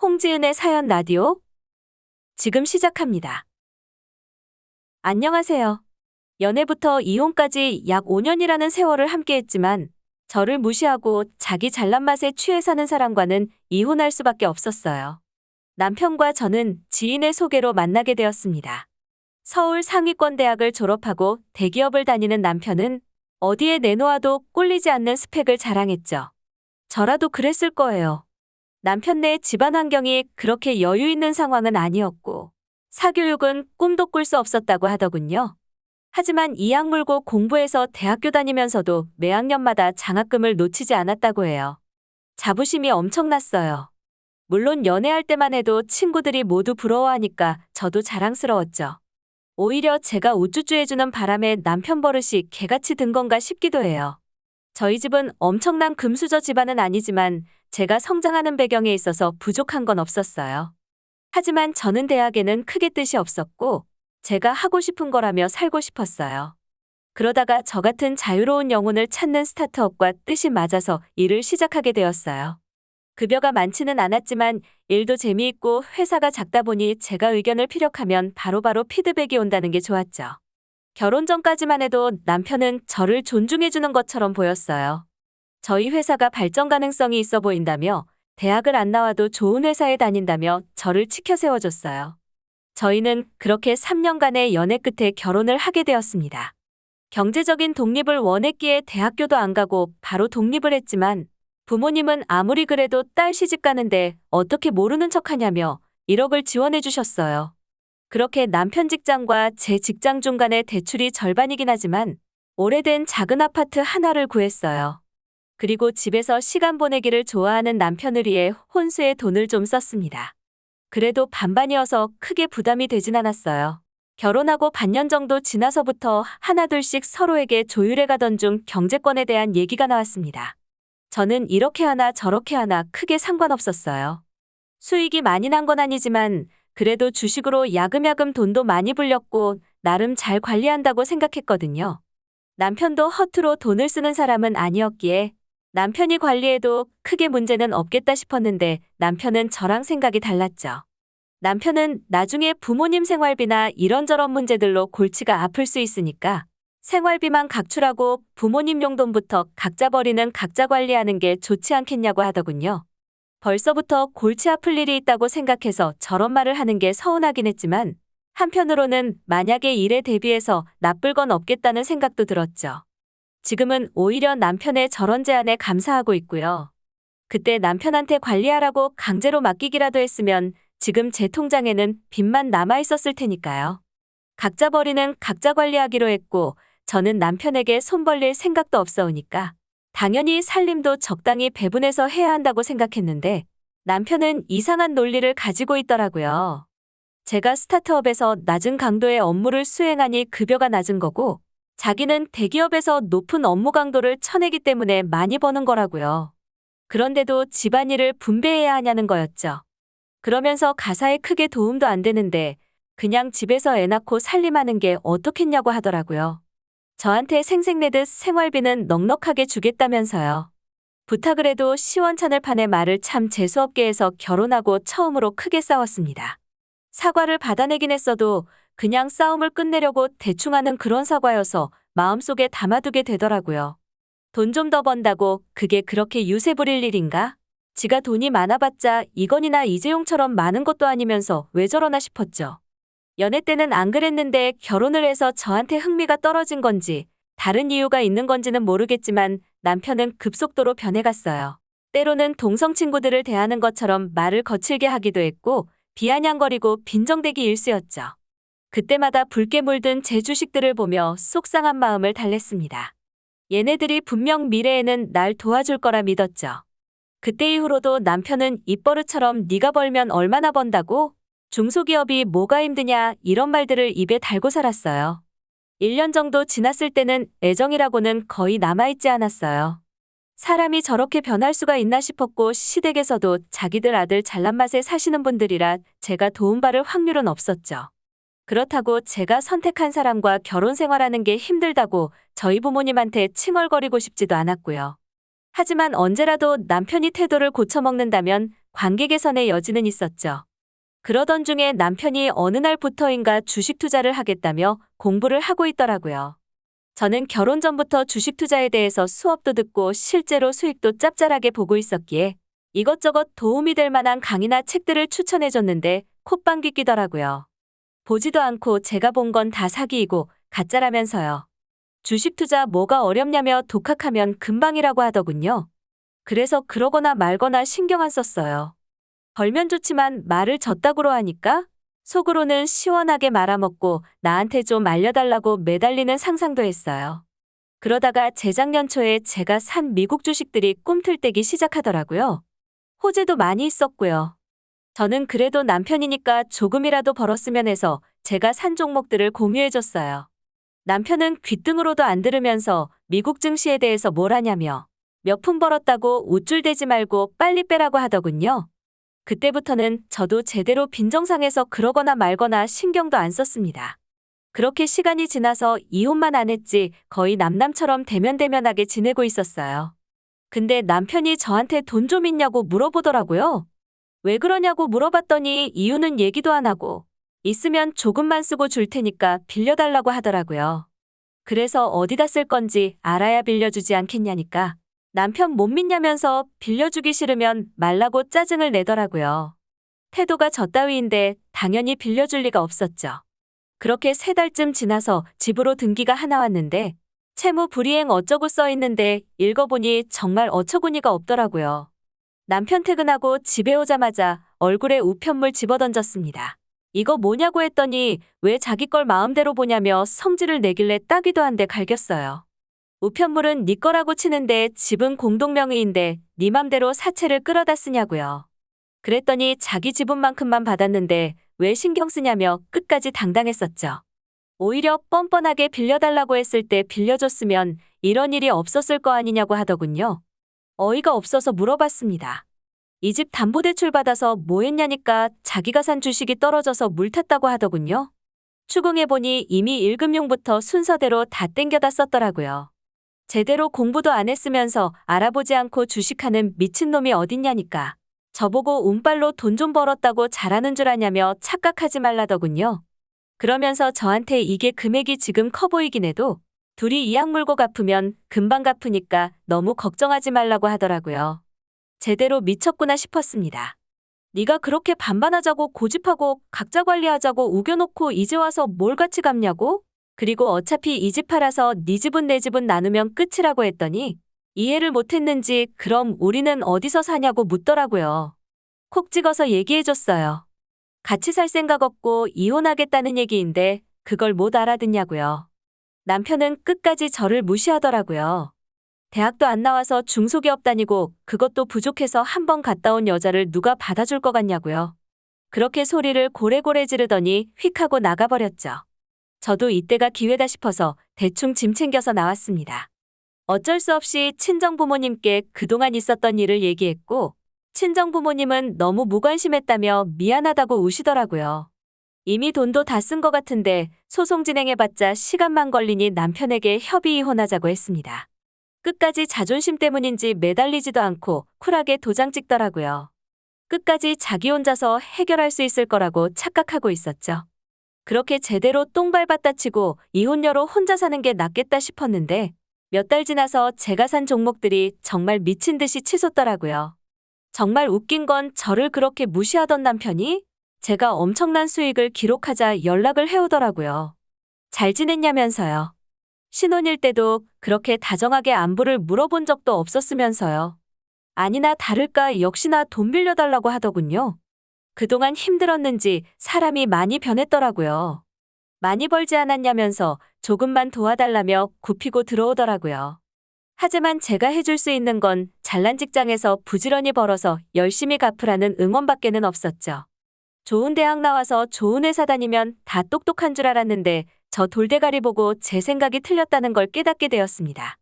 홍지은의 사연 라디오 지금 시작합니다. 안녕하세요. 연애부터 이혼까지 약 5년이라는 세월을 함께했지만 저를 무시하고 자기 잘난 맛에 취해 사는 사람과는 이혼할 수밖에 없었어요. 남편과 저는 지인의 소개로 만나게 되었습니다. 서울 상위권 대학을 졸업하고 대기업을 다니는 남편은 어디에 내놓아도 꼴리지 않는 스펙을 자랑했죠. 저라도 그랬을 거예요. 남편네 집안 환경이 그렇게 여유 있는 상황은 아니었고 사교육은 꿈도 꿀 수 없었다고 하더군요. 하지만 이악 물고 공부해서 대학교 다니면서도 매학년마다 장학금을 놓치지 않았다고 해요. 자부심이 엄청났어요. 물론 연애할 때만 해도 친구들이 모두 부러워하니까 저도 자랑스러웠죠. 오히려 제가 우쭈쭈 해주는 바람에 남편 버릇이 개같이 든 건가 싶기도 해요. 저희 집은 엄청난 금수저 집안은 아니지만 제가 성장하는 배경에 있어서 부족한 건 없었어요. 하지만 저는 대학에는 크게 뜻이 없었고 제가 하고 싶은 거라며 살고 싶었어요. 그러다가 저 같은 자유로운 영혼을 찾는 스타트업과 뜻이 맞아서 일을 시작하게 되었어요. 급여가 많지는 않았지만 일도 재미있고 회사가 작다 보니 제가 의견을 피력하면 바로바로 피드백이 온다는 게 좋았죠. 결혼 전까지만 해도 남편은 저를 존중해주는 것처럼 보였어요. 저희 회사가 발전 가능성이 있어 보인다며 대학을 안 나와도 좋은 회사에 다닌다며 저를 치켜 세워줬어요. 저희는 그렇게 3년간의 연애 끝에 결혼을 하게 되었습니다. 경제적인 독립을 원했기에 대학교도 안 가고 바로 독립을 했지만 부모님은 아무리 그래도 딸 시집 가는데 어떻게 모르는 척하냐며 1억을 지원해 주셨어요. 그렇게 남편 직장과 제 직장 중간에 대출이 절반이긴 하지만 오래된 작은 아파트 하나를 구했어요. 그리고 집에서 시간 보내기를 좋아하는 남편을 위해 혼수에 돈을 좀 썼습니다. 그래도 반반이어서 크게 부담이 되진 않았어요. 결혼하고 반년 정도 지나서부터 하나둘씩 서로에게 조율해 가던 중 경제권에 대한 얘기가 나왔습니다. 저는 이렇게 하나 저렇게 하나 크게 상관없었어요. 수익이 많이 난 건 아니지만 그래도 주식으로 야금야금 돈도 많이 불렸고 나름 잘 관리한다고 생각했거든요. 남편도 허투루 돈을 쓰는 사람은 아니었기에 남편이 관리해도 크게 문제는 없겠다 싶었는데 남편은 저랑 생각이 달랐죠. 남편은 나중에 부모님 생활비나 이런저런 문제들로 골치가 아플 수 있으니까 생활비만 각출하고 부모님 용돈부터 각자 버리는 각자 관리하는 게 좋지 않겠냐고 하더군요. 벌써부터 골치 아플 일이 있다고 생각해서 저런 말을 하는 게 서운하긴 했지만 한편으로는 만약에 일에 대비해서 나쁠 건 없겠다는 생각도 들었죠. 지금은 오히려 남편의 저런 제안에 감사하고 있고요. 그때 남편한테 관리하라고 강제로 맡기기라도 했으면 지금 제 통장에는 빚만 남아있었을 테니까요. 각자 버리는 각자 관리하기로 했고 저는 남편에게 손 벌릴 생각도 없어오니까 당연히 살림도 적당히 배분해서 해야 한다고 생각했는데 남편은 이상한 논리를 가지고 있더라고요. 제가 스타트업에서 낮은 강도의 업무를 수행하니 급여가 낮은 거고 자기는 대기업에서 높은 업무 강도를 쳐내기 때문에 많이 버는 거라고요. 그런데도 집안일을 분배해야 하냐는 거였죠. 그러면서 가사에 크게 도움도 안 되는데 그냥 집에서 애 낳고 살림하는 게 어떻겠냐고 하더라고요. 저한테 생색내듯 생활비는 넉넉하게 주겠다면서요. 부탁을 해도 시원찮을 판에 말을 참 재수없게 해서 결혼하고 처음으로 크게 싸웠습니다. 사과를 받아내긴 했어도 그냥 싸움을 끝내려고 대충 하는 그런 사과여서 마음속에 담아두게 되더라고요. 돈 좀 더 번다고 그게 그렇게 유세 부릴 일인가? 지가 돈이 많아봤자 이건희나 이재용처럼 많은 것도 아니면서 왜 저러나 싶었죠. 연애 때는 안 그랬는데 결혼을 해서 저한테 흥미가 떨어진 건지 다른 이유가 있는 건지는 모르겠지만 남편은 급속도로 변해갔어요. 때로는 동성 친구들을 대하는 것처럼 말을 거칠게 하기도 했고 비아냥거리고 빈정대기 일쑤였죠. 그때마다 붉게 물든 제 주식들을 보며 속상한 마음을 달랬습니다. 얘네들이 분명 미래에는 날 도와줄 거라 믿었죠. 그때 이후로도 남편은 입버릇처럼 네가 벌면 얼마나 번다고? 중소기업이 뭐가 힘드냐 이런 말들을 입에 달고 살았어요. 1년 정도 지났을 때는 애정이라고는 거의 남아있지 않았어요. 사람이 저렇게 변할 수가 있나 싶었고 시댁에서도 자기들 아들 잘난 맛에 사시는 분들이라 제가 도움받을 확률은 없었죠. 그렇다고 제가 선택한 사람과 결혼 생활하는 게 힘들다고 저희 부모님한테 칭얼거리고 싶지도 않았고요. 하지만 언제라도 남편이 태도를 고쳐먹는다면 관계 개선의 여지는 있었죠. 그러던 중에 남편이 어느 날부터인가 주식 투자를 하겠다며 공부를 하고 있더라고요. 저는 결혼 전부터 주식 투자에 대해서 수업도 듣고 실제로 수익도 짭짤하게 보고 있었기에 이것저것 도움이 될 만한 강의나 책들을 추천해줬는데 콧방귀 뀌더라고요. 보지도 않고 제가 본 건 다 사기이고 가짜라면서요. 주식 투자 뭐가 어렵냐며 독학하면 금방이라고 하더군요. 그래서 그러거나 말거나 신경 안 썼어요. 벌면 좋지만 말을 젖다구로 하니까 속으로는 시원하게 말아먹고 나한테 좀 알려달라고 매달리는 상상도 했어요. 그러다가 재작년 초에 제가 산 미국 주식들이 꿈틀대기 시작하더라고요. 호재도 많이 있었고요. 저는 그래도 남편이니까 조금이라도 벌었으면 해서 제가 산 종목들을 공유해줬어요. 남편은 귓등으로도 안 들으면서 미국 증시에 대해서 뭘 하냐며 몇 푼 벌었다고 우쭐대지 말고 빨리 빼라고 하더군요. 그때부터는 저도 제대로 빈정상해서 그러거나 말거나 신경도 안 썼습니다. 그렇게 시간이 지나서 이혼만 안 했지 거의 남남처럼 대면대면하게 지내고 있었어요. 근데 남편이 저한테 돈 좀 있냐고 물어보더라고요. 왜 그러냐고 물어봤더니 이유는 얘기도 안 하고 있으면 조금만 쓰고 줄 테니까 빌려달라고 하더라고요. 그래서 어디다 쓸 건지 알아야 빌려주지 않겠냐니까 남편 못 믿냐면서 빌려주기 싫으면 말라고 짜증을 내더라고요. 태도가 저 따위인데 당연히 빌려줄 리가 없었죠. 그렇게 3달쯤 지나서 집으로 등기가 하나 왔는데 채무 불이행 어쩌고 써 있는데 읽어보니 정말 어처구니가 없더라고요. 남편 퇴근하고 집에 오자마자 얼굴에 우편물 집어던졌습니다. 이거 뭐냐고 했더니 왜 자기 걸 마음대로 보냐며 성질을 내길래 따기도 한데 갈겼어요. 우편물은 네 거라고 치는데 집은 공동명의인데 네 맘대로 사채를 끌어다 쓰냐고요. 그랬더니 자기 지분만큼만 받았는데 왜 신경 쓰냐며 끝까지 당당했었죠. 오히려 뻔뻔하게 빌려달라고 했을 때 빌려줬으면 이런 일이 없었을 거 아니냐고 하더군요. 어이가 없어서 물어봤습니다. 이 집 담보대출 받아서 뭐 했냐니까 자기가 산 주식이 떨어져서 물 탔다고 하더군요. 추궁해보니 이미 1금융부터 순서대로 다 땡겨다 썼더라고요. 제대로 공부도 안 했으면서 알아보지 않고 주식하는 미친놈이 어딨냐니까. 저보고 운빨로 돈 좀 벌었다고 잘하는 줄 아냐며 착각하지 말라더군요. 그러면서 저한테 이게 금액이 지금 커 보이긴 해도 둘이 이악 물고 갚으면 금방 갚으니까 너무 걱정하지 말라고 하더라고요. 제대로 미쳤구나 싶었습니다. 네가 그렇게 반반하자고 고집하고 각자 관리하자고 우겨놓고 이제 와서 뭘 같이 갚냐고? 그리고 어차피 이 집 팔아서 네 집은 내 집은 나누면 끝이라고 했더니 이해를 못했는지 그럼 우리는 어디서 사냐고 묻더라고요. 콕 찍어서 얘기해줬어요. 같이 살 생각 없고 이혼하겠다는 얘기인데 그걸 못 알아듣냐고요. 남편은 끝까지 저를 무시하더라고요. 대학도 안 나와서 중소기업 다니고 그것도 부족해서 한 번 갔다 온 여자를 누가 받아줄 것 같냐고요. 그렇게 소리를 고래고래 지르더니 휙 하고 나가버렸죠. 저도 이때가 기회다 싶어서 대충 짐 챙겨서 나왔습니다. 어쩔 수 없이 친정부모님께 그동안 있었던 일을 얘기했고 친정부모님은 너무 무관심했다며 미안하다고 우시더라고요. 이미 돈도 다 쓴 것 같은데 소송 진행해봤자 시간만 걸리니 남편에게 협의 이혼하자고 했습니다. 끝까지 자존심 때문인지 매달리지도 않고 쿨하게 도장 찍더라고요. 끝까지 자기 혼자서 해결할 수 있을 거라고 착각하고 있었죠. 그렇게 제대로 똥 밟았다 치고 이혼녀로 혼자 사는 게 낫겠다 싶었는데 몇 달 지나서 제가 산 종목들이 정말 미친 듯이 치솟더라고요. 정말 웃긴 건 저를 그렇게 무시하던 남편이 제가 엄청난 수익을 기록하자 연락을 해오더라고요. 잘 지냈냐면서요. 신혼일 때도 그렇게 다정하게 안부를 물어본 적도 없었으면서요. 아니나 다를까 역시나 돈 빌려달라고 하더군요. 그동안 힘들었는지 사람이 많이 변했더라고요. 많이 벌지 않았냐면서 조금만 도와달라며 굽히고 들어오더라고요. 하지만 제가 해줄 수 있는 건 잘난 직장에서 부지런히 벌어서 열심히 갚으라는 응원밖에는 없었죠. 좋은 대학 나와서 좋은 회사 다니면 다 똑똑한 줄 알았는데 저 돌대가리 보고 제 생각이 틀렸다는 걸 깨닫게 되었습니다.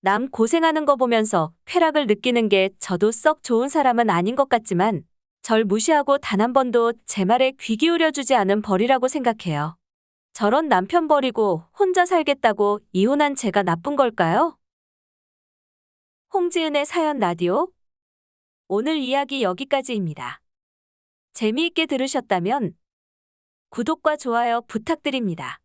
남 고생하는 거 보면서 쾌락을 느끼는 게 저도 썩 좋은 사람은 아닌 것 같지만 절 무시하고 단 한 번도 제 말에 귀 기울여주지 않은 벌이라고 생각해요. 저런 남편 버리고 혼자 살겠다고 이혼한 제가 나쁜 걸까요? 홍지은의 사연 라디오 오늘 이야기 여기까지입니다. 재미있게 들으셨다면 구독과 좋아요 부탁드립니다.